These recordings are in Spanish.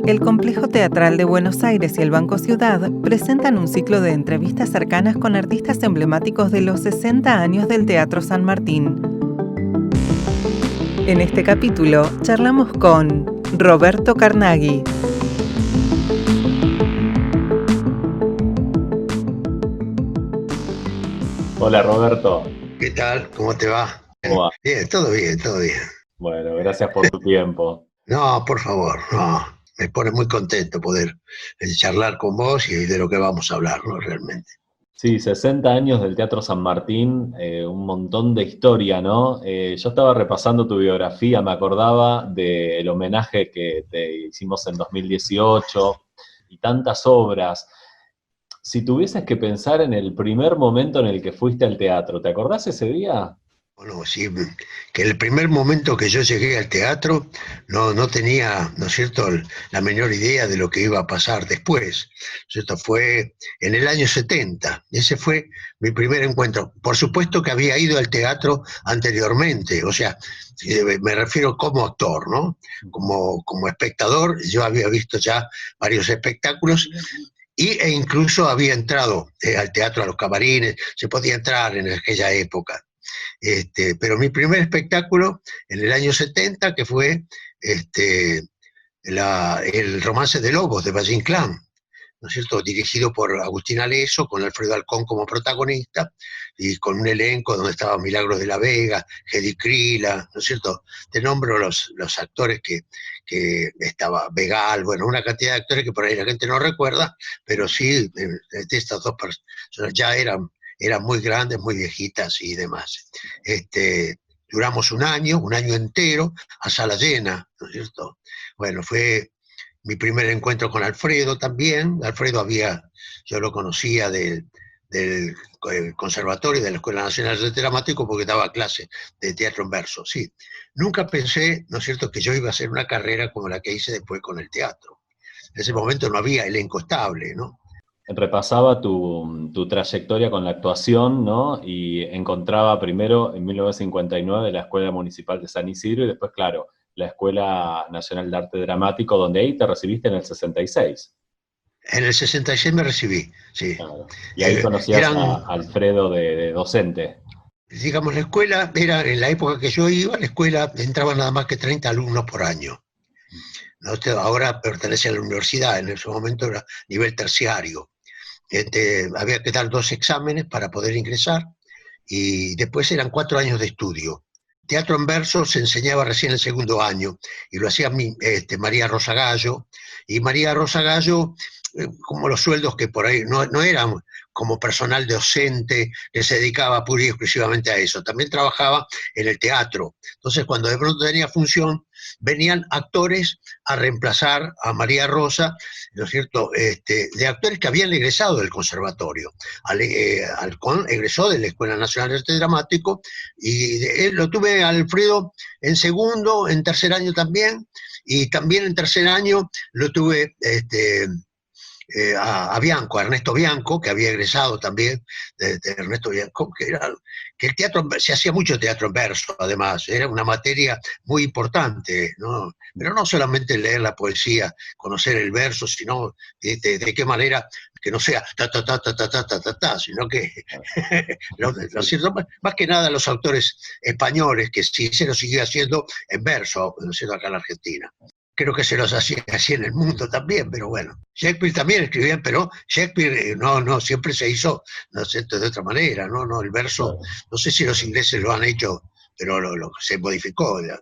El Complejo Teatral de Buenos Aires y el Banco Ciudad presentan un ciclo de entrevistas cercanas con artistas emblemáticos de los 60 años del Teatro San Martín. En este capítulo charlamos con Roberto Carnaghi. Hola Roberto, ¿Qué tal? ¿Cómo te va? ¿cómo va? Bien, todo bien, todo bien. Bueno, gracias por tu tiempo. No, por favor, no. Me pone muy contento poder charlar con vos y de lo que vamos a hablar, ¿no? Realmente. Sí, 60 años del Teatro San Martín, un montón de historia, ¿no? Yo estaba repasando tu biografía, me acordaba del homenaje que te hicimos en 2018 y tantas obras. Si tuvieses que pensar en el primer momento en el que fuiste al teatro, ¿te acordás ese día? Bueno, sí, que el primer momento que yo llegué al teatro no tenía, ¿no es cierto?, la menor idea de lo que iba a pasar después. Esto fue en el año 70. Ese fue mi primer encuentro. Por supuesto que había ido al teatro anteriormente, o sea, me refiero como actor, ¿no? Como espectador, yo había visto ya varios espectáculos e incluso había entrado al teatro, a los camarines, se podía entrar en aquella época. Pero mi primer espectáculo en el año 70, que fue este, el Romance de Lobos de Valle Inclán, ¿no es cierto?, dirigido por Agustín Aleso, con Alfredo Alcón como protagonista, y con un elenco donde estaba Milagros de la Vega, Hedy Krila, ¿no es cierto? Te nombro los actores que estaba, Vegal, bueno, una cantidad de actores que por ahí la gente no recuerda, pero sí, estas dos personas ya eran muy grandes, muy viejitas y demás. Duramos un año entero, a sala llena, ¿no es cierto? Bueno, fue mi primer encuentro con Alfredo también. Yo lo conocía del conservatorio de la Escuela Nacional de Dramático porque daba clases de teatro en verso, sí. Nunca pensé, ¿no es cierto?, que yo iba a hacer una carrera como la que hice después con el teatro. En ese momento no había elenco estable, ¿no? Repasaba tu trayectoria con la actuación, ¿no? Y encontraba primero en 1959 la Escuela Municipal de San Isidro y después, claro, la Escuela Nacional de Arte Dramático, donde ahí te recibiste en el 66. En el 66 me recibí, sí. Claro. Y ahí conocías a Eran, Alfredo de docente. digamos, la escuela, era en la época que yo iba, la escuela entraban nada más que 30 alumnos por año. ¿No? Ahora pertenece a la universidad, en ese momento era nivel terciario. Había que dar 2 exámenes para poder ingresar y después eran 4 años de estudio. Teatro en verso se enseñaba recién el segundo año y lo hacía María Rosa Gallo. Y María Rosa Gallo, como los sueldos que por ahí no eran como personal docente que se dedicaba pura y exclusivamente a eso, también trabajaba en el teatro. Entonces, cuando de pronto tenía función, venían actores a reemplazar a María Rosa, ¿no es cierto?, de actores que habían egresado del conservatorio. Alcón egresó de la Escuela Nacional de Arte Dramático y él lo tuve a Alfredo en segundo, en tercer año también, y también en tercer año lo tuve a Bianco, a Ernesto Bianco, que había egresado también de Ernesto Bianco, que el teatro, se hacía mucho teatro en verso, además, era una materia muy importante, ¿no? Pero no solamente leer la poesía, conocer el verso, sino de qué manera, que no sea ta ta ta ta ta ta ta ta, ta, sino que lo cierto, más que nada los autores españoles, que sí se lo siguió haciendo en verso, ¿no es cierto?, acá en la Argentina. Creo que se los hacía así en el mundo también, pero bueno. Shakespeare también escribía, pero Shakespeare no siempre se hizo, no sé, de otra manera, no, el verso, no sé si los ingleses lo han hecho, pero se modificó la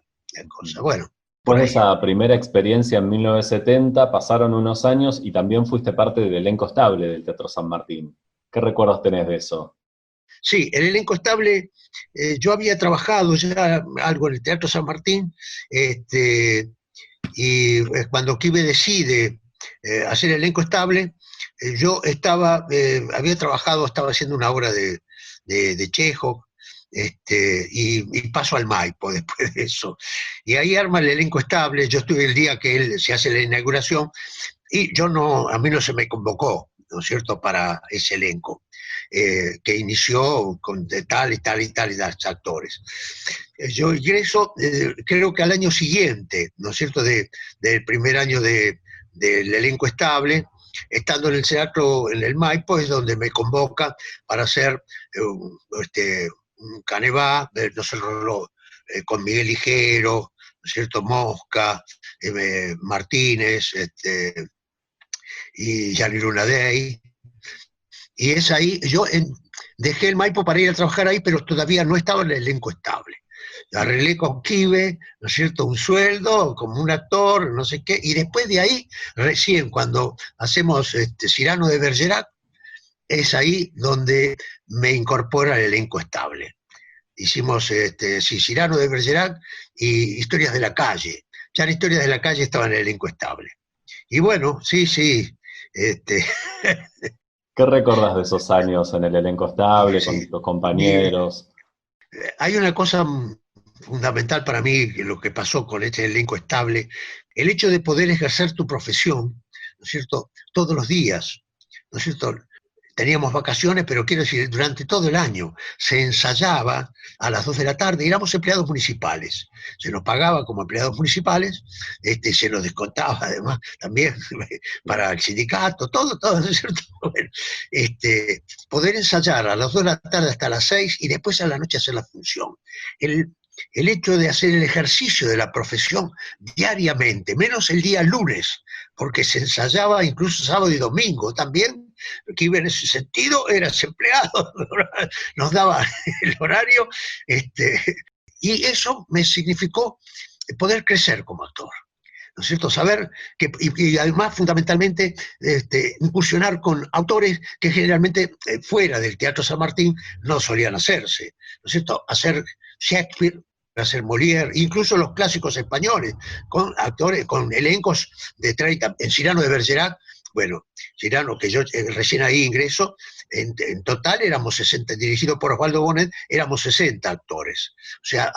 cosa. Bueno, por Después de ahí. esa primera experiencia en 1970, pasaron unos años y también fuiste parte del elenco estable del Teatro San Martín. ¿Qué recuerdos tenés de eso? Sí, el elenco estable, yo había trabajado ya algo en el Teatro San Martín, y cuando Kibe decide hacer el elenco estable, yo había trabajado, estaba haciendo una obra de Chekhov, y paso al Maipo después de eso. Y ahí arma el elenco estable, yo estuve el día que él se hace la inauguración, y a mí no se me convocó, ¿no es cierto?, para ese elenco. que inició con de tal y tal y tal y tal actores. Yo ingreso, creo que al año siguiente, ¿no es cierto?, del primer año del elenco estable, estando en el teatro, en el Maipo, es donde me convoca para hacer un Canevá, nosotros con Miguel Ligero, ¿no es cierto?, Mosca, Martínez, y Gianni Lunadei. Y es ahí, dejé el Maipo para ir a trabajar ahí, pero todavía no estaba en el elenco estable. Arreglé con Kibe, ¿no es cierto?, un sueldo como un actor, no sé qué, y después de ahí, recién cuando hacemos Cyrano de Bergerac, es ahí donde me incorpora el elenco estable. Hicimos Cyrano de Bergerac y Historias de la Calle. Ya en Historias de la Calle estaba en el elenco estable. Y bueno, sí. ¿Qué recordás de esos años en el elenco estable, con tus compañeros? Hay una cosa fundamental para mí, que lo que pasó con este elenco estable, el hecho de poder ejercer tu profesión, ¿no es cierto?, todos los días, ¿no es cierto? Teníamos vacaciones, pero quiero decir, durante todo el año se ensayaba a las 2 de la tarde, éramos empleados municipales, se nos pagaba como empleados municipales, se nos descontaba además también para el sindicato, todo, ¿no es cierto? Bueno, poder ensayar a las 2 de la tarde hasta las 6 y después a la noche hacer la función. El hecho de hacer el ejercicio de la profesión diariamente, menos el día lunes, porque se ensayaba incluso sábado y domingo también, que iba en ese sentido, eras empleado, nos daba el horario, y eso me significó poder crecer como actor, ¿no es cierto? Saber que, y además fundamentalmente incursionar con autores que generalmente fuera del Teatro San Martín no solían hacerse, ¿no es cierto? Hacer Shakespeare, hacer Molière, incluso los clásicos españoles, con actores, con elencos de 30, en Cyrano de Bergerac. Bueno, Cyrano, que yo recién ahí ingreso, en total éramos 60, dirigido por Osvaldo Bonet, éramos 60 actores. O sea,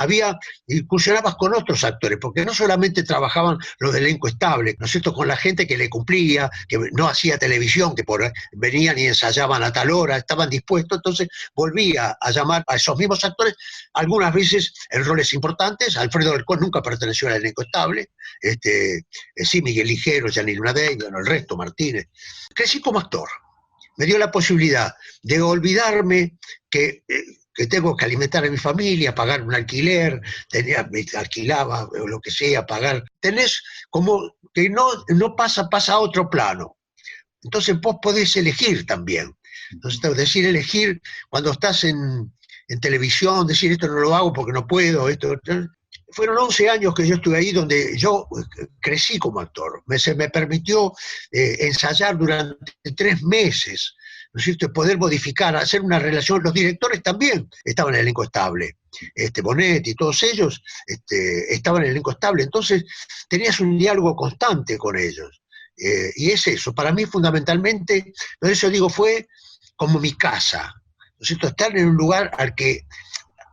incursionabas con otros actores, porque no solamente trabajaban los de elenco estable, ¿no es cierto?, con la gente que le cumplía, que no hacía televisión, que venían y ensayaban a tal hora, estaban dispuestos, entonces volvía a llamar a esos mismos actores, algunas veces en roles importantes. Alfredo Alcón nunca perteneció al elenco estable, sí, Miguel Ligero, Gianni Lunadei, bueno, el resto, Martínez. Crecí como actor, me dio la posibilidad de olvidarme que tengo que alimentar a mi familia, pagar un alquiler, alquilaba o lo que sea, pagar. Tenés como que no pasa a otro plano. Entonces vos podés elegir también. Entonces, decir elegir cuando estás en televisión, decir esto no lo hago porque no puedo, esto. Fueron 11 años que yo estuve ahí donde yo crecí como actor. Se me permitió ensayar durante 3 meses, ¿no es cierto?, poder modificar, hacer una relación. Los directores también estaban en el elenco estable. Bonet y todos ellos estaban en el elenco estable. Entonces tenías un diálogo constante con ellos. Y es eso, para mí fundamentalmente, por eso digo, fue como mi casa, ¿no es cierto?, estar en un lugar al que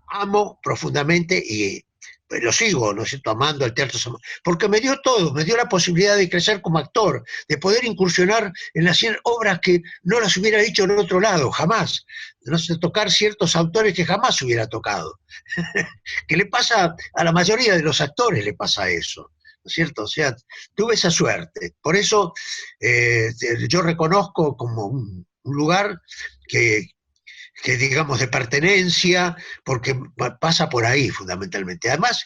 amo profundamente y lo sigo, ¿no es cierto?, amando al Teatro San Martín, porque me dio todo, me dio la posibilidad de crecer como actor, de poder incursionar en hacer obras que no las hubiera hecho en otro lado, jamás, no sé, tocar ciertos autores que jamás hubiera tocado, que le pasa a la mayoría de los actores, le pasa eso, ¿no es cierto? O sea, tuve esa suerte, por eso yo reconozco como un lugar que digamos de pertenencia, porque pasa por ahí fundamentalmente. Además,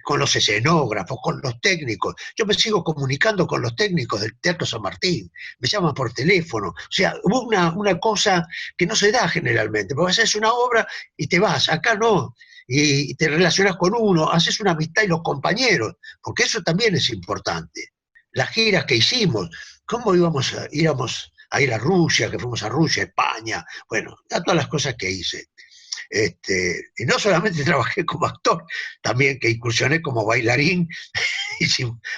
con los escenógrafos, con los técnicos, yo me sigo comunicando con los técnicos del Teatro San Martín, me llaman por teléfono, o sea, hubo una cosa que no se da generalmente, porque haces una obra y te vas, acá no, y te relacionas con uno, haces una amistad y los compañeros, porque eso también es importante. Las giras que hicimos, ¿cómo íbamos a ir a Rusia, que fuimos a Rusia, España, bueno, a todas las cosas que hice. Y no solamente trabajé como actor, también que incursioné como bailarín,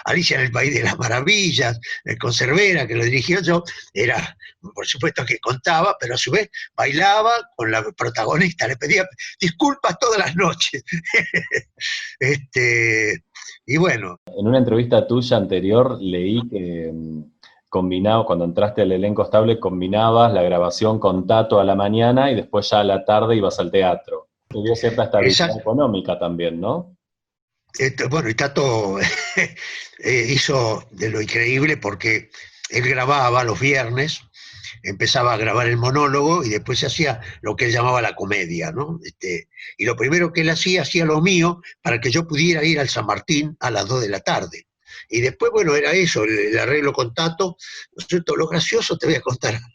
Alicia en el País de las Maravillas, con Cervera, que lo dirigió yo, era, por supuesto que contaba, pero a su vez bailaba con la protagonista, le pedía disculpas todas las noches. Y bueno. En una entrevista tuya anterior leí combinado, cuando entraste al elenco estable, combinabas la grabación con Tato a la mañana y después ya a la tarde ibas al teatro. Te dio cierta estabilidad Exacto. económica también, ¿no? Bueno, y Tato hizo de lo increíble porque él grababa los viernes, empezaba a grabar el monólogo y después se hacía lo que él llamaba la comedia, ¿no? Y lo primero que él hacía lo mío para que yo pudiera ir al San Martín a las 2 de la tarde. Y después, bueno, era eso, el arreglo con Tato. ¿No es cierto? Lo gracioso te voy a contar algo.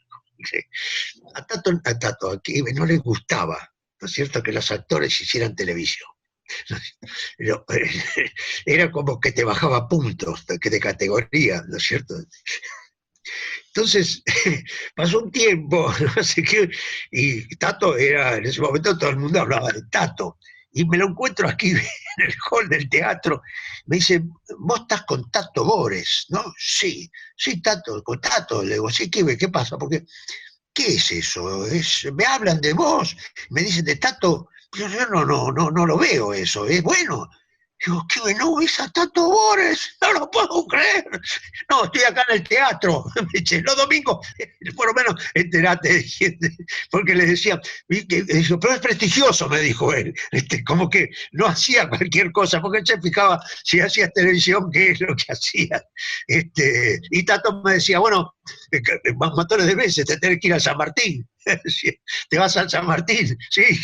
A Tato aquí no le gustaba, ¿no es cierto?, que los actores hicieran televisión. Pero, era como que te bajaba puntos de categoría, ¿no es cierto? Entonces, pasó un tiempo, no sé qué, y Tato era, en ese momento todo el mundo hablaba de Tato, y me lo encuentro aquí en el hall del teatro, me dice, vos estás con Tato Bores, ¿no? Sí, sí, Tato, con Tato, le digo, sí, ¿qué pasa? Porque, ¿qué es eso? Me hablan de vos, me dicen de Tato, yo no lo veo eso, es bueno. Digo, ¿qué bueno? ¿Es a Tato Bores? No lo puedo creer. No, estoy acá en el teatro. Me dice, los domingos, por lo menos enterate, porque le decía, pero es prestigioso, me dijo él, como que no hacía cualquier cosa, porque él se fijaba si hacía televisión, qué es lo que hacía. Y Tato me decía, bueno, montones de veces te tenés que ir a San Martín. Te vas al San Martín, sí.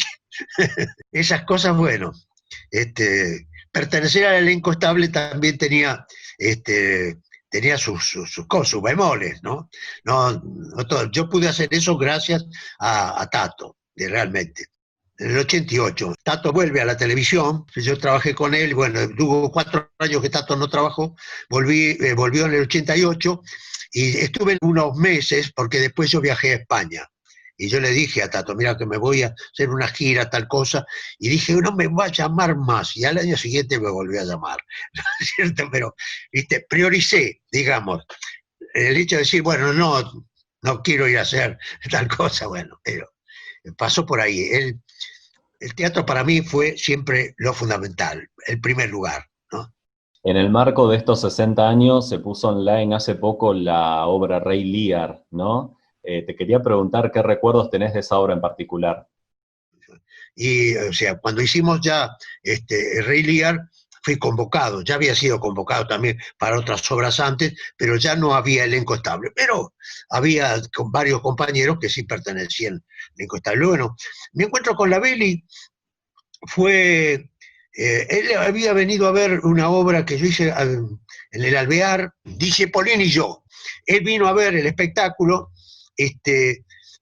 Esas cosas, bueno. Pertenecer al elenco estable también tenía sus bemoles, ¿no? No todo. Yo pude hacer eso gracias a Tato, realmente. En el 88, Tato vuelve a la televisión, yo trabajé con él, bueno, tuvo 4 años que Tato no trabajó, volvió en el 88 y estuve unos meses porque después yo viajé a España. Y yo le dije a Tato, mira que me voy a hacer una gira, tal cosa, y dije, no me va a llamar más, y al año siguiente me volvió a llamar, ¿no es cierto? Pero, viste, prioricé, digamos, el hecho de decir, bueno, no quiero ir a hacer tal cosa, bueno, pero pasó por ahí. El teatro para mí fue siempre lo fundamental, el primer lugar, ¿no? En el marco de estos 60 años se puso online hace poco la obra Rey Lear, ¿no? Te quería preguntar qué recuerdos tenés de esa obra en particular. Y, o sea, cuando hicimos ya Rey Lear, fui convocado, ya había sido convocado también para otras obras antes, pero ya no había elenco estable. Pero había varios compañeros que sí pertenecían al elenco estable. Bueno, mi encuentro con la Belli fue, él había venido a ver una obra que yo hice en el Alvear, Dice Polín y yo. Él vino a ver el espectáculo,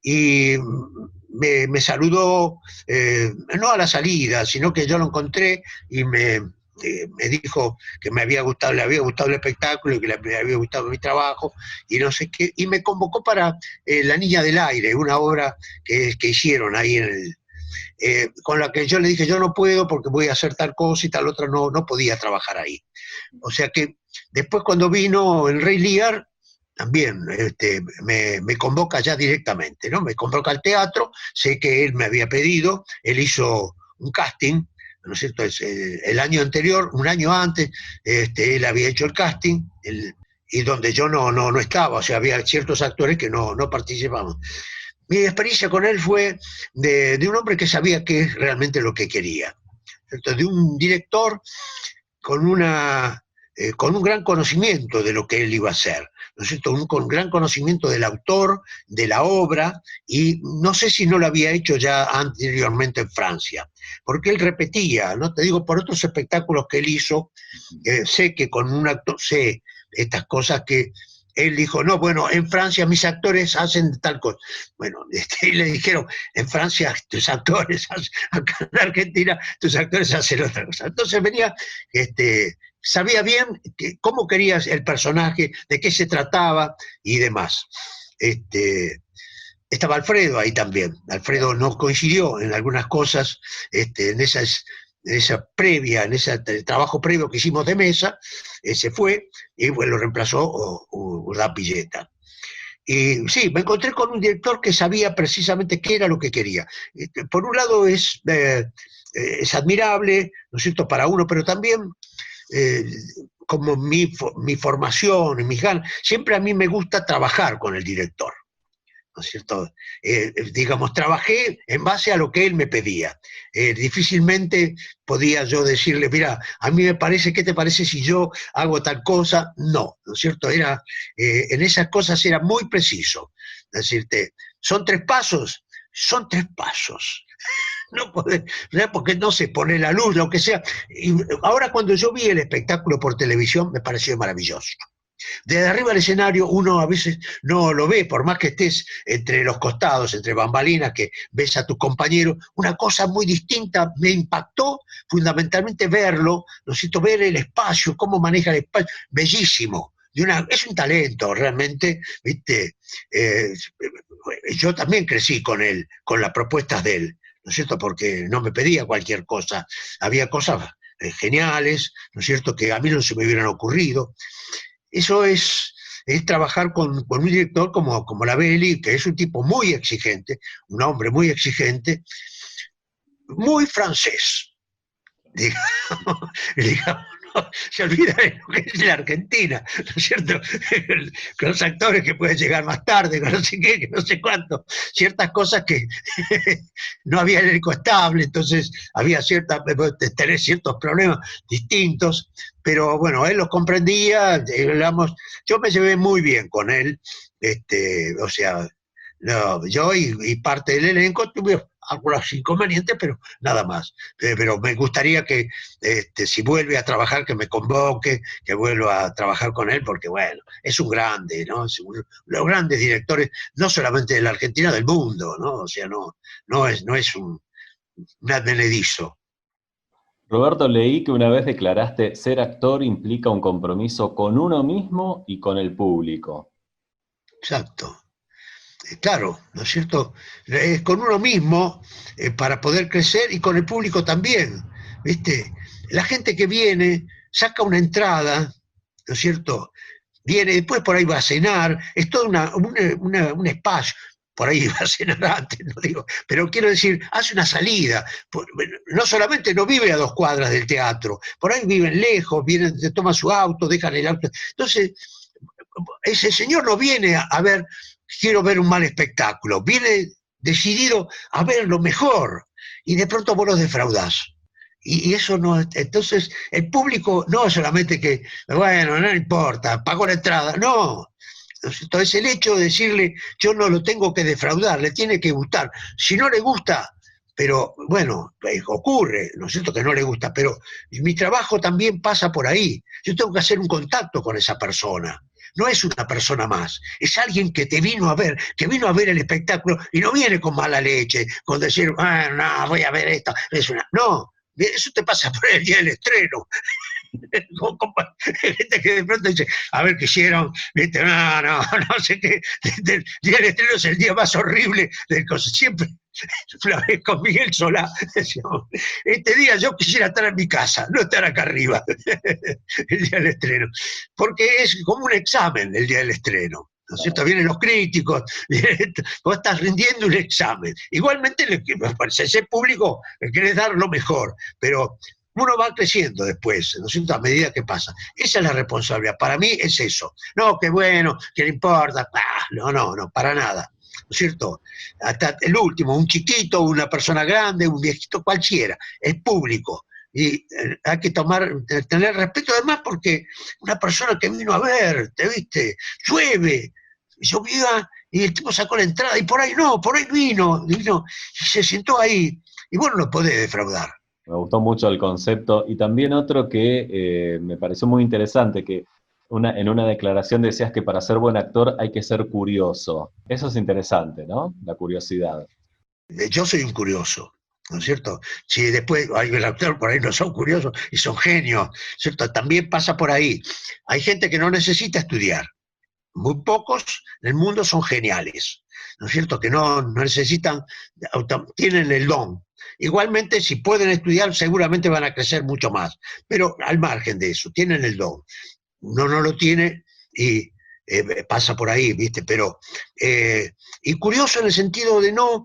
y me saludó, no a la salida, sino que yo lo encontré y me dijo que le había gustado el espectáculo y que le había gustado mi trabajo y no sé qué, y me convocó para La Niña del Aire, una obra que hicieron ahí con la que yo le dije, yo no puedo porque voy a hacer tal cosa y tal otra, no podía trabajar ahí. O sea que después cuando vino el Rey Lear, también me convoca ya directamente, ¿no? Me convoca al teatro, sé que él me había pedido, él hizo un casting, ¿no es cierto? El año anterior, un año antes, él había hecho el casting, y donde yo no estaba, o sea, había ciertos actores que no participaban. Mi experiencia con él fue de un hombre que sabía qué es realmente lo que quería, ¿cierto? De un director con con un gran conocimiento de lo que él iba a hacer, ¿no es cierto? Con gran conocimiento del autor, de la obra, y no sé si no lo había hecho ya anteriormente en Francia, porque él repetía, no te digo por otros espectáculos que él hizo, sé que con un actor, sé estas cosas que él dijo, no, bueno, en Francia mis actores hacen tal cosa. Bueno, y le dijeron, en Francia tus actores, acá en Argentina tus actores hacen otra cosa. Entonces venía, sabía bien cómo querías el personaje, de qué se trataba y demás. Estaba Alfredo ahí también. Alfredo nos coincidió en algunas cosas, en esa previa, en ese trabajo previo que hicimos de mesa, se fue y bueno, lo reemplazó Urdán Pilleta. Y sí, me encontré con un director que sabía precisamente qué era lo que quería. Por un lado es admirable, ¿no es cierto?, para uno, pero también como mi formación y mis ganas, siempre a mí me gusta trabajar con el director, ¿no es cierto? Digamos, trabajé en base a lo que él me pedía. Difícilmente podía yo decirle, mira, a mí me parece, ¿qué te parece si yo hago tal cosa? No, ¿no es cierto? En esas cosas era muy preciso. Decirte, ¿son 3 pasos? Son 3 pasos. No puede, porque no se pone la luz, lo que sea. Y ahora cuando yo vi el espectáculo por televisión, me pareció maravilloso. Desde arriba del escenario uno a veces no lo ve, por más que estés entre los costados, entre bambalinas, que ves a tus compañeros, una cosa muy distinta me impactó fundamentalmente verlo, ¿no es cierto? Ver el espacio, cómo maneja el espacio, bellísimo. Es un talento realmente, ¿viste? Yo también crecí con él, con las propuestas de él, ¿no es cierto? Porque no me pedía cualquier cosa, había cosas geniales, ¿no es cierto?, que a mí no se me hubieran ocurrido. Eso es trabajar con un director como la Belli, que es un tipo muy exigente, un hombre muy exigente, muy francés, digamos, digamos, ¿no? Se olvida de lo que es la Argentina, ¿no es cierto? Con los actores que pueden llegar más tarde, con no sé qué, que no sé cuánto, ciertas cosas que no había elenco estable, entonces había tener ciertos problemas distintos, pero bueno, él los comprendía, digamos, yo me llevé muy bien con él, o sea, no, yo y parte del elenco tuve algunos inconvenientes, pero nada más. Pero me gustaría que, si vuelve a trabajar, que me convoque, que vuelva a trabajar con él, porque bueno, es un grande, ¿no? Es los grandes directores, no solamente de la Argentina, del mundo, ¿no? O sea, no es un advenedizo. Roberto, leí que una vez declaraste, ser actor implica un compromiso con uno mismo y con el público. Exacto. Claro, ¿no es cierto? Con uno mismo para poder crecer y con el público también, ¿viste? La gente que viene saca una entrada, ¿no es cierto? Viene, después por ahí va a cenar, es todo un espacio. Por ahí va a cenar antes, no digo, pero quiero decir, hace una salida. No solamente no vive a 2 cuadras del teatro, por ahí viven lejos, vienen, toman su auto, dejan el auto. Entonces, ese señor no viene a ver, quiero ver un mal espectáculo, viene decidido a ver lo mejor, y de pronto vos los defraudás. Y eso no, entonces el público no solamente que, bueno, no importa, pagó la entrada, no. Entonces el hecho de decirle, yo no lo tengo que defraudar, le tiene que gustar. Si no le gusta, pero bueno, ocurre, ¿no es cierto?, que no le gusta, pero mi trabajo también pasa por ahí. Yo tengo que hacer un contacto con esa persona. No es una persona más, es alguien que te vino a ver, que vino a ver el espectáculo y no viene con mala leche, con decir, ah, no, voy a ver esto. No, eso te pasa por el día del estreno. Gente que de pronto dice, a ver qué hicieron, ¿viste? No sé qué. El día del estreno es el día más horrible del coso. Siempre, una vez con Miguel Solá, decíamos, este día yo quisiera estar en mi casa, no estar acá arriba, el día del estreno. Porque es como un examen el día del estreno. ¿No es cierto? Vienen los críticos, vos estás rindiendo un examen. Igualmente, ese público le querés dar lo mejor, pero uno va creciendo después, ¿no es cierto?, a medida que pasa. Esa es la responsabilidad. Para mí es eso. No, qué bueno, que le importa. No, para nada. ¿No es cierto? Hasta el último, un chiquito, una persona grande, un viejito, cualquiera, es público. Y hay que tener respeto además porque una persona que vino a verte, ¿viste? Llueve, llovía y el tipo sacó la entrada y por ahí vino y se sentó ahí. Y vos no lo podés defraudar. Me gustó mucho el concepto. Y también otro que me pareció muy interesante, que en una declaración decías que para ser buen actor hay que ser curioso. Eso es interesante, ¿no? La curiosidad. Yo soy un curioso, ¿no es cierto? Si después hay el actor por ahí no son curiosos y son genios, ¿cierto? También pasa por ahí. Hay gente que no necesita estudiar. Muy pocos en el mundo son geniales, ¿no es cierto? Que no necesitan, tienen el don. Igualmente, si pueden estudiar, seguramente van a crecer mucho más. Pero al margen de eso, tienen el don. Uno no lo tiene y pasa por ahí, ¿viste? Pero, y curioso en el sentido de no,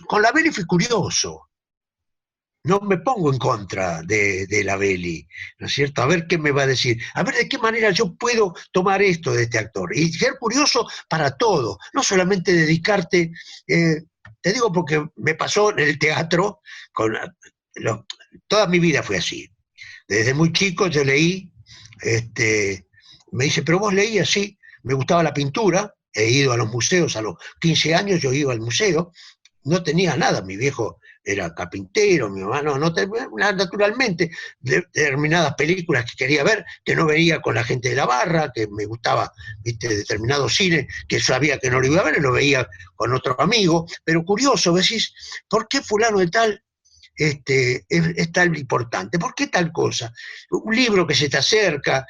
con la Belli fui curioso. no me pongo en contra de la Belli, ¿no es cierto? A ver qué me va a decir, a ver de qué manera yo puedo tomar esto de este actor. Y ser curioso para todo, no solamente dedicarte, te digo porque me pasó en el teatro, toda mi vida fue así. Desde muy chico yo leí, me dice, pero vos leías, sí, me gustaba la pintura, he ido a los museos, a los 15 años yo iba al museo, no tenía nada, mi viejo era carpintero, mi mamá no tenía, naturalmente, determinadas películas que quería ver, que no veía con la gente de la barra, que me gustaba, viste, determinado cine, que sabía que no lo iba a ver, y lo veía con otro amigo, pero curioso, decís, ¿por qué fulano de tal es tan importante? ¿Por qué tal cosa? Un libro que se te acerca,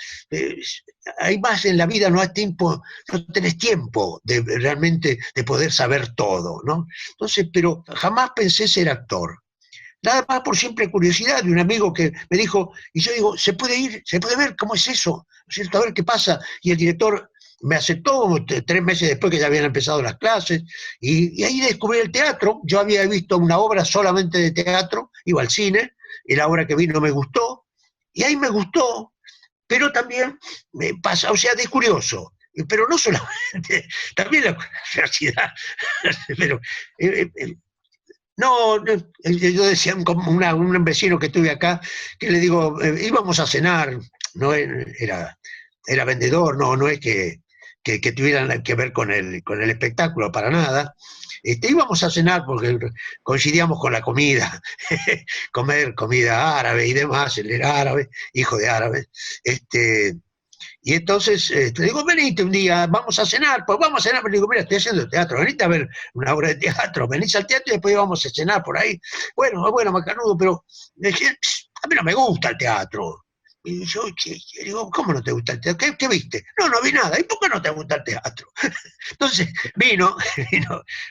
hay más en la vida, no hay tiempo, no tenés tiempo de realmente de poder saber todo, ¿no? Entonces, pero jamás pensé ser actor. Nada más por simple curiosidad de un amigo que me dijo, y yo digo, ¿se puede ir? ¿Se puede ver cómo es eso? ¿No es cierto? A ver qué pasa. Y el director me aceptó 3 meses después que ya habían empezado las clases, y ahí descubrí el teatro. Yo había visto una obra solamente de teatro, iba al cine, y la obra que vi no me gustó, y ahí me gustó, pero también me pasa, o sea, de curioso, pero no solamente, también la curiosidad, pero no, yo decía un vecino que tuve acá, que le digo, íbamos a cenar, no era vendedor, no es que tuvieran que ver con el espectáculo, para nada. Íbamos a cenar porque coincidíamos con la comida, comer comida árabe y demás, él era árabe, hijo de árabe. Y entonces le digo, venite un día, vamos a cenar, pues vamos a cenar. Le digo, mira, estoy haciendo teatro, venite a ver una obra de teatro, venís al teatro y después vamos a cenar por ahí. Bueno, macanudo, pero a mí no me gusta el teatro. Y yo digo, ¿cómo no te gusta el teatro? ¿Qué viste? No vi nada. ¿Y por qué no te gusta el teatro? Entonces vino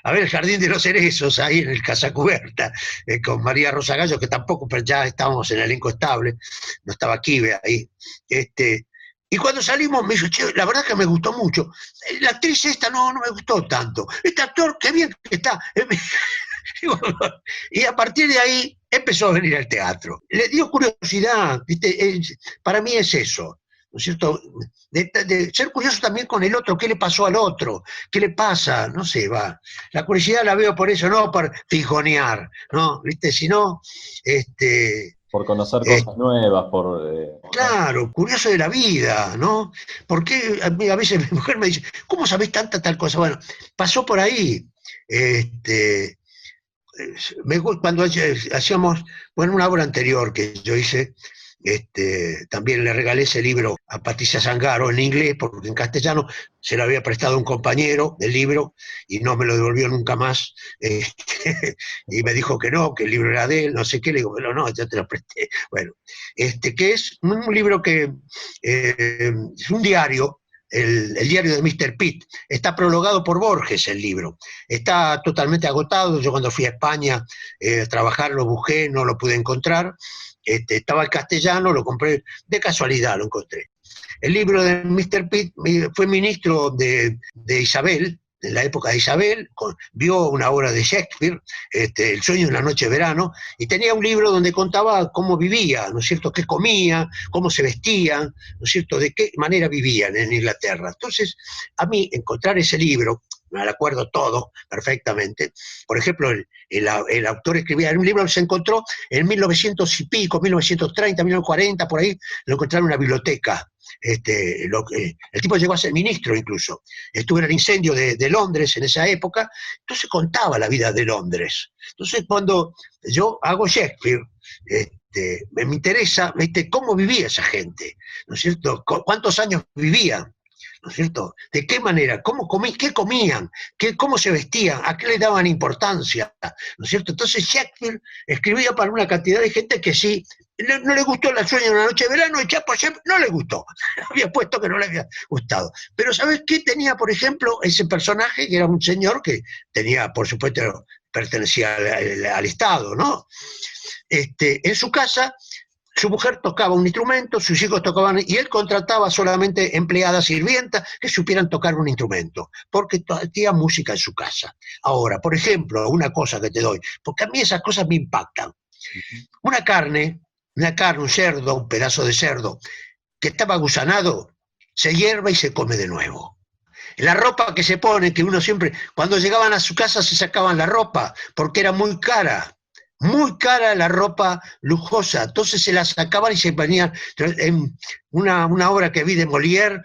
a ver el Jardín de los Cerezos, ahí en el Casa Cubierta, con María Rosa Gallo, que tampoco, pero ya estábamos en el elenco estable, no estaba Kibe ahí. Y cuando salimos me dijo, che, la verdad que me gustó mucho. La actriz esta no me gustó tanto. Este actor, qué bien que está. Y a partir de ahí empezó a venir al teatro. Le dio curiosidad, ¿viste? Para mí es eso, ¿no es cierto? De ser curioso también con el otro, qué le pasó al otro, qué le pasa, no sé, va. La curiosidad la veo por eso, no por fijonear, ¿no? ¿Viste? Sino, por conocer cosas nuevas, claro, curioso de la vida, ¿no? Porque a veces mi mujer me dice, ¿cómo sabés tanta tal cosa? Bueno, pasó por ahí. Cuando hacíamos, bueno, una obra anterior que yo hice, también le regalé ese libro a Patricia Zangaro en inglés, porque en castellano se lo había prestado un compañero del libro y no me lo devolvió nunca más, y me dijo que no, que el libro era de él, no sé qué, le digo, pero no, yo te lo presté. Bueno, que es un libro que es un diario. El diario de Mr. Pitt, está prologado por Borges el libro, está totalmente agotado. Yo cuando fui a España a trabajar lo busqué, no lo pude encontrar, estaba en castellano, lo compré, de casualidad lo encontré. El libro de Mr. Pitt fue ministro de Isabel, en la época de Isabel, vio una obra de Shakespeare, El sueño de una noche de verano, y tenía un libro donde contaba cómo vivía, ¿no es cierto?, qué comía, cómo se vestían, ¿no es cierto?, de qué manera vivían en Inglaterra. Entonces, a mí encontrar ese libro, me lo acuerdo todo perfectamente. Por ejemplo, el autor escribía en un libro que se encontró en 1900 y pico, 1930, 1940, por ahí, lo encontraron en una biblioteca. El tipo llegó a ser ministro incluso, estuvo en el incendio de Londres en esa época, entonces contaba la vida de Londres. Entonces cuando yo hago Shakespeare, me interesa, cómo vivía esa gente, ¿no es cierto? ¿Cuántos años vivían? ¿No es cierto? ¿De qué manera? ¿Qué comían? ¿Cómo se vestían? ¿A qué le daban importancia? ¿No es cierto? Entonces Shakespeare escribía para una cantidad de gente que sí, no le gustó El sueño de una noche de verano, y Chapo no le gustó. Había puesto que no le había gustado. Pero ¿sabes qué tenía, por ejemplo, ese personaje, que era un señor que tenía, por supuesto, pertenecía al Estado, ¿no? En su casa, su mujer tocaba un instrumento, sus hijos tocaban, y él contrataba solamente empleadas sirvientas que supieran tocar un instrumento, porque tenía música en su casa. Ahora, por ejemplo, una cosa que te doy, porque a mí esas cosas me impactan. Una carne, un cerdo, un pedazo de cerdo, que estaba gusanado, se hierve y se come de nuevo. La ropa que se pone, que uno siempre, cuando llegaban a su casa se sacaban la ropa, porque era muy cara la ropa lujosa, entonces se la sacaban y se ponían. En una obra que vi de Molière,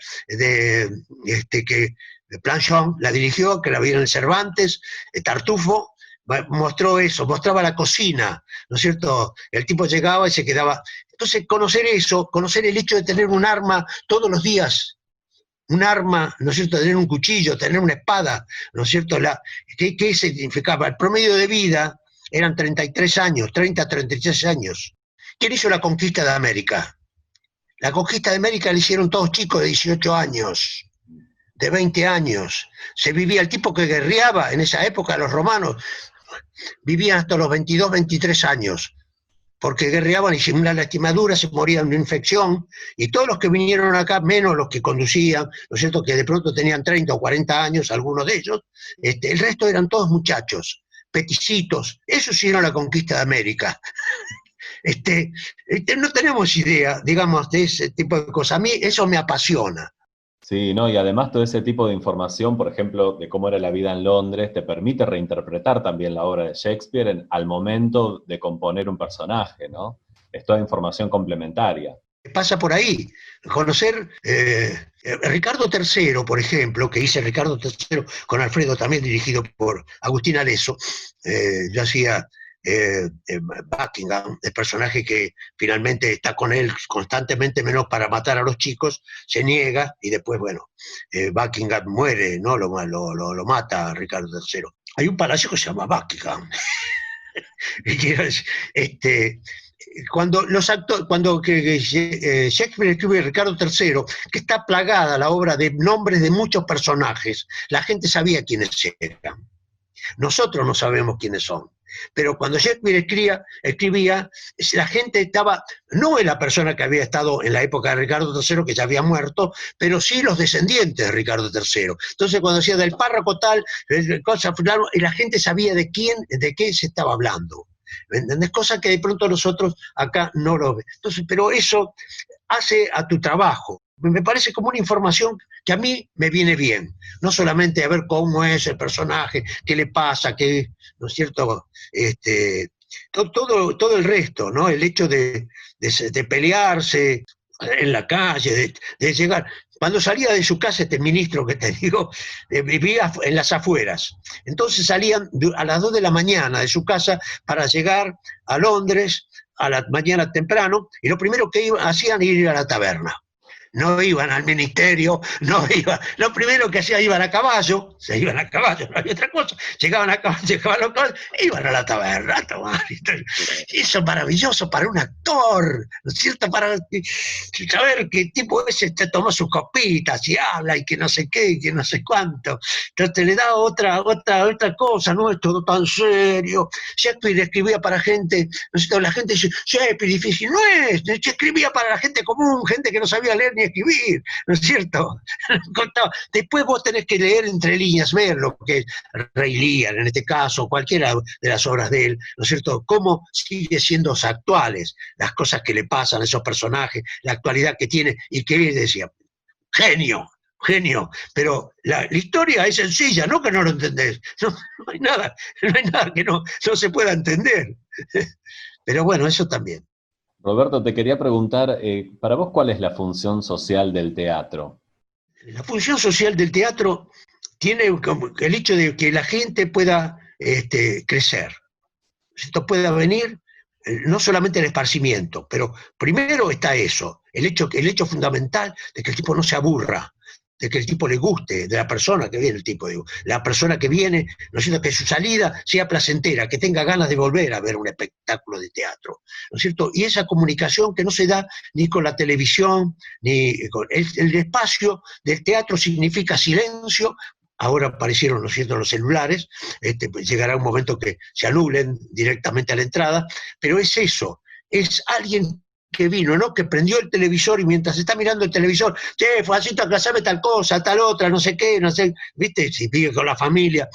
que Planchon la dirigió, que la vieron en Cervantes, Tartufo, mostró eso, mostraba la cocina, ¿no es cierto? El tipo llegaba y se quedaba. Entonces, conocer eso, conocer el hecho de tener un arma todos los días, un arma, ¿no es cierto?, tener un cuchillo, tener una espada, ¿no es cierto? ¿Qué significaba? El promedio de vida eran 33 años, 30, 33 años. ¿Quién hizo la conquista de América? La conquista de América la hicieron todos chicos de 18 años, de 20 años. Se vivía, el tipo que guerreaba en esa época, los romanos, vivían hasta los 22, 23 años, porque guerreaban y sin una lastimadura se morían de una infección, y todos los que vinieron acá, menos los que conducían, ¿no es cierto?, que de pronto tenían 30 o 40 años, algunos de ellos, el resto eran todos muchachos, peticitos. Eso hicieron la conquista de América. No tenemos idea, digamos, de ese tipo de cosas. A mí eso me apasiona. Sí, ¿no? Y además todo ese tipo de información, por ejemplo, de cómo era la vida en Londres, te permite reinterpretar también la obra de Shakespeare al momento de componer un personaje, ¿no? Es toda información complementaria. Pasa por ahí. Conocer Ricardo III, por ejemplo, que hice Ricardo III con Alfredo, también dirigido por Agustín Aleso. Yo hacía Buckingham, el personaje que finalmente está con él constantemente, menos para matar a los chicos, se niega y después, bueno, Buckingham muere, ¿no? Lo mata a Ricardo III. Hay un palacio que se llama Buckingham. Cuando Shakespeare escribe Ricardo III, que está plagada la obra de nombres de muchos personajes, la gente sabía quiénes eran. Nosotros no sabemos quiénes son. Pero cuando Shakespeare escribía, la gente estaba, no en la persona que había estado en la época de Ricardo III, que ya había muerto, pero sí los descendientes de Ricardo III. Entonces, cuando decía del párroco tal, y la gente sabía de qué se estaba hablando. ¿Me entendés? Cosa que de pronto nosotros acá no lo ven. Entonces, pero eso hace a tu trabajo. Me parece como una información que a mí me viene bien, no solamente a ver cómo es el personaje, qué le pasa, ¿no es cierto? Todo el resto, ¿no? El hecho de pelearse en la calle, de llegar. Cuando salía de su casa este ministro que te digo, vivía en las afueras. Entonces salían a las 2 de la mañana de su casa para llegar a Londres a la mañana temprano, y lo primero que hacían era ir a la taberna. No iban al ministerio, no iban. Lo primero que hacían, iban a caballo, no había otra cosa. Llegaban a caballo, iban a la taberna a tomar. Eso es maravilloso para un actor, ¿no es cierto? Para saber que el tipo ese te tomó sus copitas y habla y que no sé qué, y que no sé cuánto. Entonces le da otra cosa, no es todo tan serio. Shakespeare escribía para gente, ¿no es cierto? La gente dice, Shakespeare difícil, no es. Escribía para la gente común, gente que no sabía leer ni escribir, ¿no es cierto? Después vos tenés que leer entre líneas, ver lo que es Rey Lear, en este caso, cualquiera de las obras de él, ¿no es cierto? Cómo sigue siendo actuales las cosas que le pasan a esos personajes, la actualidad que tiene, y que él decía, genio, pero la historia es sencilla, no que no lo entendés, no hay nada que no se pueda entender. Pero bueno, eso también. Roberto, te quería preguntar, para vos, ¿cuál es la función social del teatro? La función social del teatro tiene el hecho de que la gente pueda crecer. Esto pueda venir, no solamente el esparcimiento, pero primero está eso, el hecho fundamental de que el tipo no se aburra, de que el tipo le guste, de la persona que viene, la persona que viene, ¿no es cierto?, que su salida sea placentera, que tenga ganas de volver a ver un espectáculo de teatro, ¿no es cierto? Y esa comunicación que no se da ni con la televisión, ni con el espacio del teatro significa silencio. Ahora aparecieron, ¿no es cierto?, los celulares, pues llegará un momento que se anulen directamente a la entrada, pero es eso, es alguien que vino, ¿no?, que prendió el televisor y mientras está mirando el televisor, che, Juancito, aclásame tal cosa, tal otra, no sé qué, no sé, ¿viste? Si vive con la familia,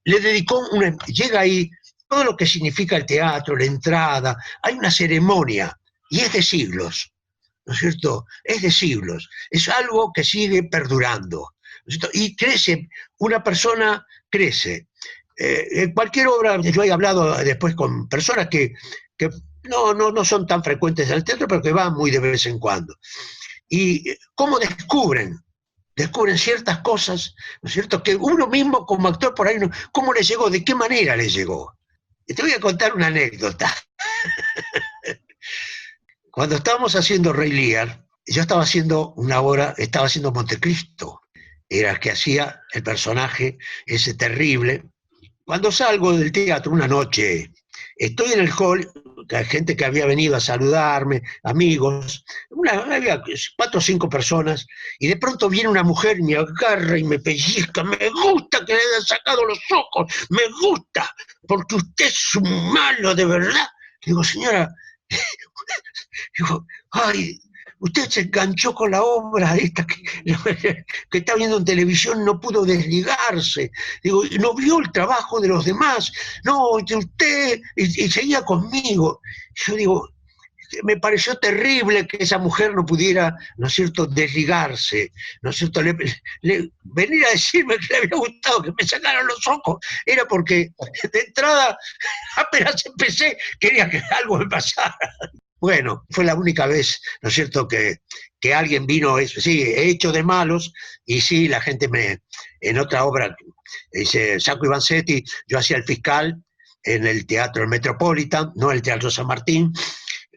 le dedicó llega ahí, todo lo que significa el teatro, la entrada, hay una ceremonia, y es de siglos, ¿no es cierto? Es de siglos, es algo que sigue perdurando, ¿no es cierto? Y crece, una persona crece. En cualquier obra, yo he hablado después con personas que no son tan frecuentes en el teatro, pero que van muy de vez en cuando. Y cómo descubren ciertas cosas, ¿no es cierto? Que uno mismo como actor por ahí, no, ¿cómo le llegó? ¿De qué manera le llegó? Y te voy a contar una anécdota. Cuando estábamos haciendo Rey Lear, yo estaba haciendo una obra, estaba haciendo Montecristo, era el que hacía el personaje ese terrible. Cuando salgo del teatro una noche, estoy en el hall, hay gente que había venido a saludarme, amigos, había 4 o 5 personas, y de pronto viene una mujer y me agarra y me pellizca, me gusta que le hayan sacado los ojos, me gusta, porque usted es un malo de verdad. Digo, señora, digo, ay, usted se enganchó con la obra esta que está viendo en televisión, no pudo desligarse. Digo, no vio el trabajo de los demás. No, usted, y seguía conmigo. Yo digo, me pareció terrible que esa mujer no pudiera, ¿no es cierto?, desligarse, ¿no es cierto? Venir a decirme que le había gustado que me sacaran los ojos, era porque de entrada, apenas empecé, quería que algo me pasara. Bueno, fue la única vez, ¿no es cierto?, que alguien vino, sí, he hecho de malos, y sí, la gente en otra obra, dice Sacco y Vanzetti, yo hacía el fiscal en el Teatro el Metropolitan, no el Teatro San Martín,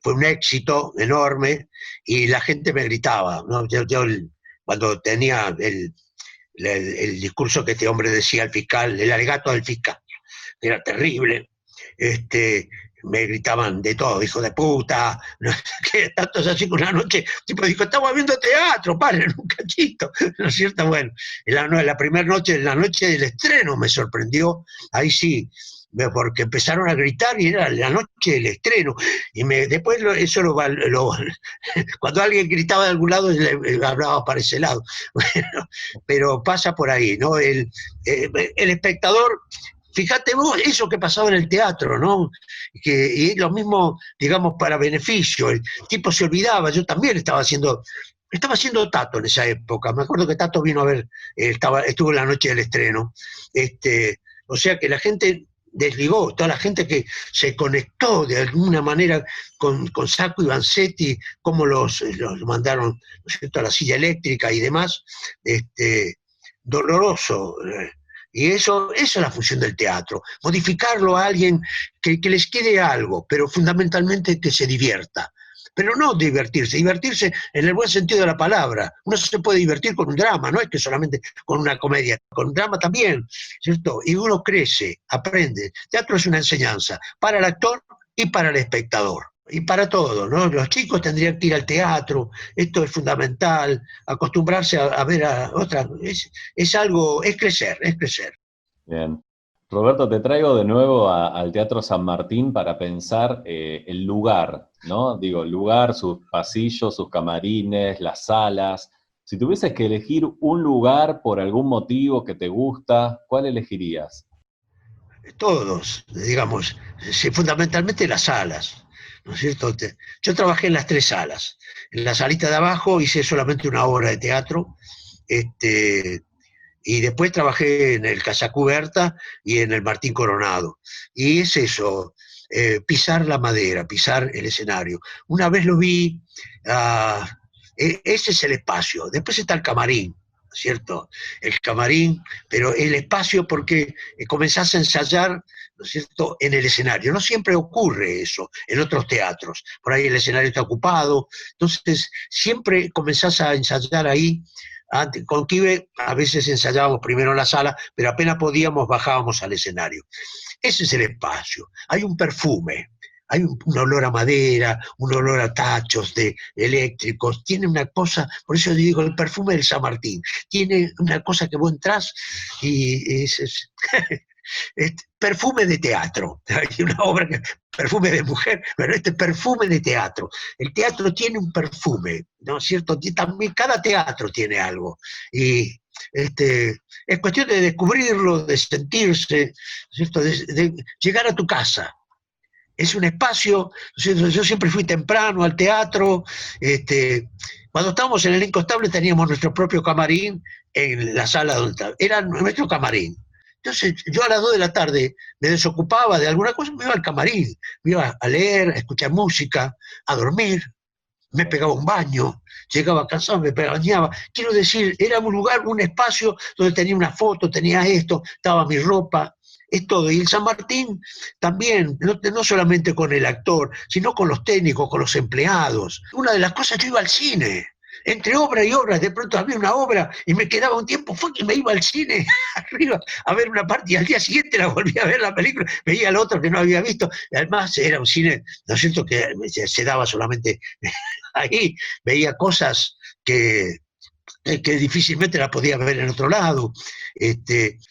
fue un éxito enorme, y la gente me gritaba, ¿no? Yo cuando tenía el discurso que este hombre decía al fiscal, el alegato del fiscal, era terrible, me gritaban de todo, hijo de puta, no sé qué, tanto es así que una noche, tipo dijo, estamos viendo teatro, paren un cachito, ¿no es cierto? Bueno, la primera noche, la noche del estreno me sorprendió, ahí sí, porque empezaron a gritar y era la noche del estreno, y después cuando alguien gritaba de algún lado, le hablaba para ese lado, bueno, pero pasa por ahí, ¿no? El espectador. Fíjate vos, eso que pasaba en el teatro, ¿no? Y lo mismo, digamos, para beneficio. El tipo se olvidaba, yo también estaba haciendo Tato en esa época. Me acuerdo que Tato vino a ver, estuvo en la noche del estreno. O sea que la gente desligó, toda la gente que se conectó de alguna manera con Sacco y Vanzetti, cómo los mandaron, ¿no es cierto?, a la silla eléctrica y demás, doloroso. Y eso es la función del teatro, modificarlo a alguien que les quede algo, pero fundamentalmente que se divierta. Pero no divertirse en el buen sentido de la palabra. Uno se puede divertir con un drama, no es que solamente con una comedia, con un drama también, ¿cierto? Y uno crece, aprende. Teatro es una enseñanza para el actor y para el espectador. Y para todo, ¿no? Los chicos tendrían que ir al teatro, esto es fundamental, acostumbrarse a ver a otra, es algo, es crecer. Bien. Roberto, te traigo de nuevo al Teatro San Martín para pensar el lugar, ¿no? Digo, el lugar, sus pasillos, sus camarines, las salas. Si tuvieses que elegir un lugar por algún motivo que te gusta, ¿cuál elegirías? Todos, digamos, fundamentalmente las salas, ¿no es cierto? Yo trabajé en las 3 salas. En la salita de abajo hice solamente una obra de teatro, y después trabajé en el Casa Cubierta y en el Martín Coronado. Y es eso, pisar la madera, pisar el escenario. Una vez lo vi, ese es el espacio. Después está el camarín, ¿cierto? El camarín, pero el espacio porque comenzás a ensayar, ¿no es cierto?, en el escenario. No siempre ocurre eso en otros teatros. Por ahí el escenario está ocupado. Entonces, siempre comenzás a ensayar ahí. Con Quive a veces ensayábamos primero en la sala, pero apenas podíamos bajábamos al escenario. Ese es el espacio. Hay un perfume, hay un olor a madera, un olor a tachos de eléctricos, tiene una cosa, por eso digo el perfume del San Martín, tiene una cosa que vos entrás y es perfume de teatro. Hay una obra que perfume de mujer, pero perfume de teatro. El teatro tiene un perfume, ¿no es cierto? También cada teatro tiene algo. Y es cuestión de descubrirlo, de sentirse, ¿cierto? De llegar a tu casa. Es un espacio, ¿cierto? Yo siempre fui temprano al teatro. Cuando estábamos en el Elenco Estable teníamos nuestro propio camarín en la sala donde estaba. Era nuestro camarín. Entonces yo a las 2 de la tarde me desocupaba de alguna cosa, me iba al camarín, me iba a leer, a escuchar música, a dormir, me pegaba un baño, llegaba cansado, me bañaba. Quiero decir, era un lugar, un espacio donde tenía una foto, tenía esto, estaba mi ropa, es todo. Y el San Martín también, no solamente con el actor, sino con los técnicos, con los empleados. Una de las cosas, yo iba al cine. Entre obra y obra, de pronto había una obra y me quedaba un tiempo, fue que me iba al cine arriba a ver una parte y al día siguiente la volví a ver la película, veía la otra que no había visto. Además era un cine, ¿no es cierto?, que se daba solamente ahí, veía cosas que difícilmente la podía ver en otro lado.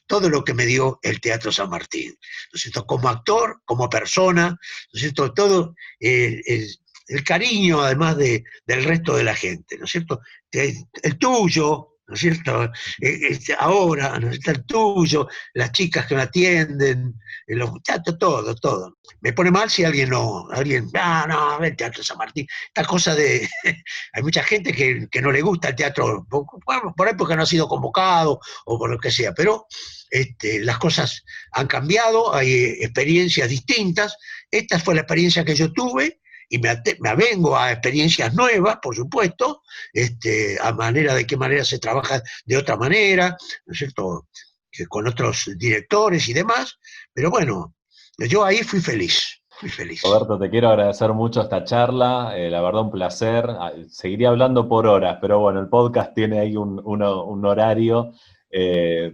Todo lo que me dio el Teatro San Martín, ¿no es cierto?, como actor, como persona, ¿no es cierto?, todo el cariño, además del resto de la gente, ¿no es cierto? El tuyo, ¿no es cierto? Ahora, ¿no es cierto? El tuyo, las chicas que me atienden, los muchachos, todo. Me pone mal si alguien no, a ver el Teatro San Martín. Esta cosa de, hay mucha gente que no le gusta el teatro, por ahí porque no ha sido convocado o por lo que sea, pero las cosas han cambiado, hay experiencias distintas. Esta fue la experiencia que yo tuve, y me avengo a experiencias nuevas, por supuesto, a manera de qué manera se trabaja de otra manera, ¿no es cierto?, con otros directores y demás, pero bueno, yo ahí fui feliz. Roberto, te quiero agradecer mucho esta charla, la verdad un placer. Seguiría hablando por horas, pero bueno, el podcast tiene ahí un horario,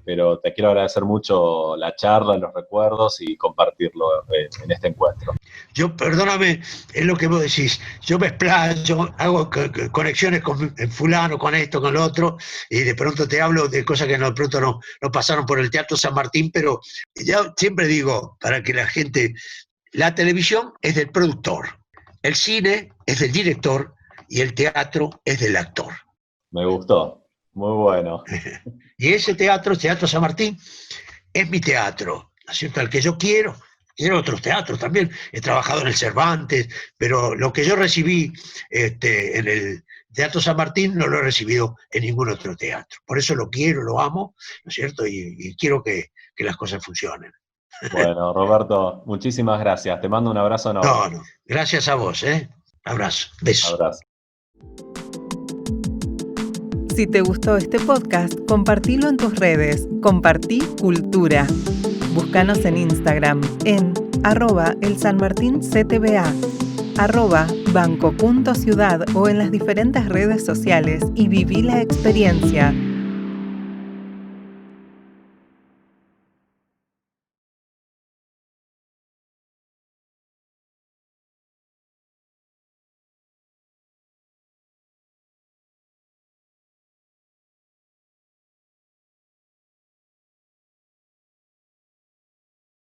pero te quiero agradecer mucho la charla, los recuerdos y compartirlo en este encuentro. Yo, perdóname, es lo que vos decís, yo me explayo, hago conexiones con fulano, con esto, con lo otro, y de pronto te hablo de cosas que de pronto no pasaron por el Teatro San Martín, pero yo siempre digo, para que la gente, la televisión es del productor, el cine es del director y el teatro es del actor. Me gustó, muy bueno. Y ese teatro, Teatro San Martín, es mi teatro, ¿no es cierto?, al que yo quiero. En otros teatros también, he trabajado en el Cervantes, pero lo que yo recibí en el Teatro San Martín no lo he recibido en ningún otro teatro. Por eso lo quiero, lo amo, ¿no es cierto? Y quiero que las cosas funcionen. Bueno, Roberto, muchísimas gracias. Te mando un abrazo enorme. No, gracias a vos, Abrazo, beso. Abrazo. Si te gustó este podcast, compartilo en tus redes. Compartí Cultura. Búscanos en Instagram en @elsanmartinctva, @banco.ciudad o en las diferentes redes sociales y viví la experiencia.